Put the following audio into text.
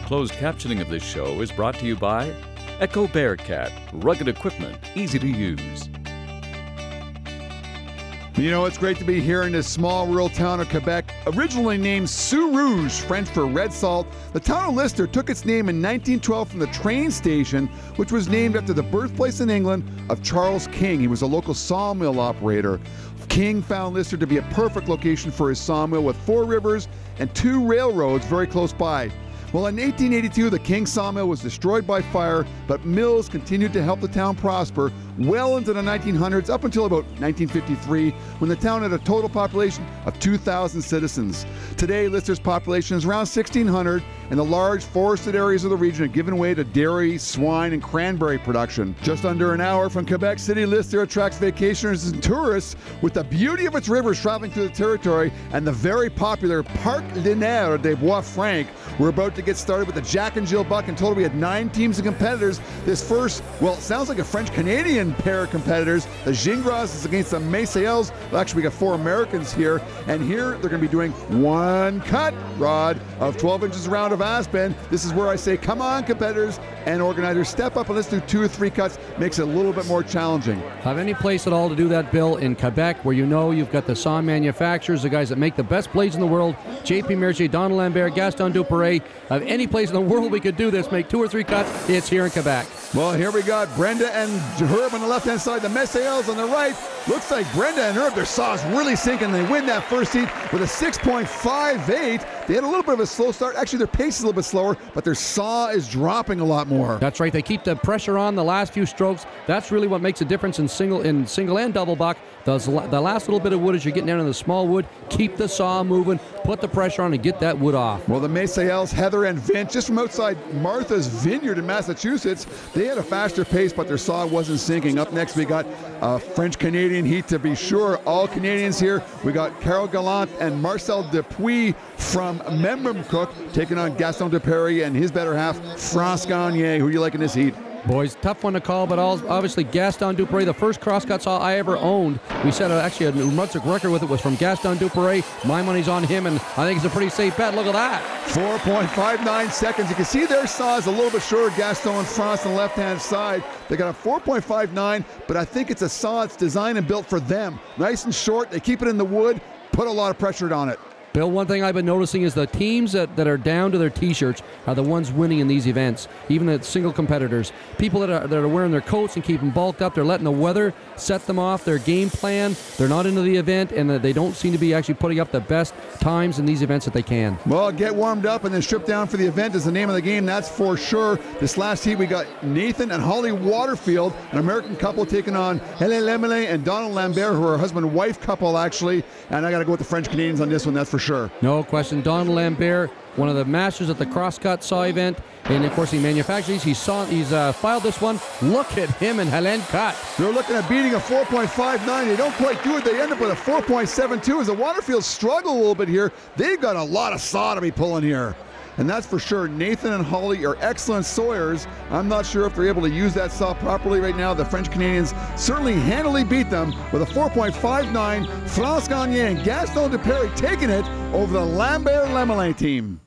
Closed captioning of this show is brought to you by Echo Bearcat, rugged equipment, easy to use. You know, it's great to be here in this small rural town of Quebec. Originally named Sioux Rouge, French for red salt, the town of Lyster took its name in 1912 from the train station, which was named after the birthplace in England of Charles King. He was a local sawmill operator. King found Lyster to be a perfect location for his sawmill with 4 rivers and 2 railroads very close by. Well, in 1882, the King sawmill was destroyed by fire, but mills continued to help the town prosper well into the 1900s, up until about 1953, when the town had a total population of 2,000 citizens. Today, Lyster's population is around 1,600, and the large forested areas of the region have given way to dairy, swine, and cranberry production. Just under an hour from Quebec City, Lyster attracts vacationers and tourists with the beauty of its rivers traveling through the territory and the very popular Parc Linéaire des Bois Francs. We're about to get started with the Jack and Jill Buck. In total, we had 9 teams of competitors. This first, well, it sounds like a French-Canadian pair of competitors. The Gingras is against the MARCELs. Well, actually, we got 4 Americans here. And here, they're going to be doing 1 cut rod of 12 inches around of aspen. This is where I say, come on, competitors and organizers, step up and let's do 2 or 3 cuts. Makes it a little bit more challenging. Have any place at all to do that, Bill, in Quebec, where you know you've got the saw manufacturers, the guys that make the best blades in the world, J.P. Mercier, Donald Lambert, Gaston Dupuis. Of any place in the world we could do this, make 2 or 3 cuts, it's here in Quebec. Well, here we got Brenda and Herb on the left-hand side, the MARCELs on the right. Looks like Brenda and Herb, their saw's really sinking. They win that first heat with a 6.58. They had a little bit of a slow start. Actually, their pace is a little bit slower, but their saw is dropping a lot more. That's right. They keep the pressure on the last few strokes. That's really what makes a difference in single and double buck. The last little bit of wood as you're getting down in the small wood, keep the saw moving, put the pressure on and get that wood off. Well, the MARCELs, Heather and Vince, just from outside Martha's Vineyard in Massachusetts, they had a faster pace, but their saw wasn't sinking. Up next, we got a French-Canadian heat, to be sure. All Canadians here. We got CAROLE Gallant and Marcel Dupuis from MEMRAMCOOK taking on Gaston Dupuis and his better half, France Gagné. Who do you like in this heat? Boys, tough one to call, but obviously Gaston Dupuis, the first crosscut saw I ever owned. We set actually a Brunswick record with it, was from Gaston Dupuis. My money's on him, and I think it's a pretty safe bet. Look at that. 4.59 seconds. You can see their saw is a little bit shorter. Gaston and France on the left-hand side. They got a 4.59, but I think it's a saw that's designed and built for them. Nice and short. They keep it in the wood, put a lot of pressure on it. Bill, one thing I've been noticing is the teams that are down to their T-shirts are the ones winning in these events, even the single competitors. People that are wearing their coats and keeping bulked up, they're letting the weather set them off their game plan. They're not into the event, and they don't seem to be actually putting up the best times in these events that they can. Well, get warmed up and then strip down for the event is the name of the game, that's for sure. This last heat, we got Nathan and Holly Waterfield, an American couple taking on LEMELIN and Donald Lambert, who are a husband-wife couple, actually. And I got to go with the French-Canadians on this one, that's for sure. No question. Donald Lambert, one of the masters at the crosscut saw event, and of course he manufactures. He's filed this one. Look at him and HELENE cut. They're looking at beating a 4.59. They don't quite do it. They end up with a 4.72. As the Waterfield struggle a little bit here, they've got a lot of saw to be pulling here. And that's for sure. Nathan and Holly are excellent sawyers. I'm not sure if they're able to use that saw properly right now. The French Canadians certainly handily beat them with a 4.59. France Gagné and Gaston Dupuis taking it over the Lambert-Lemelin team.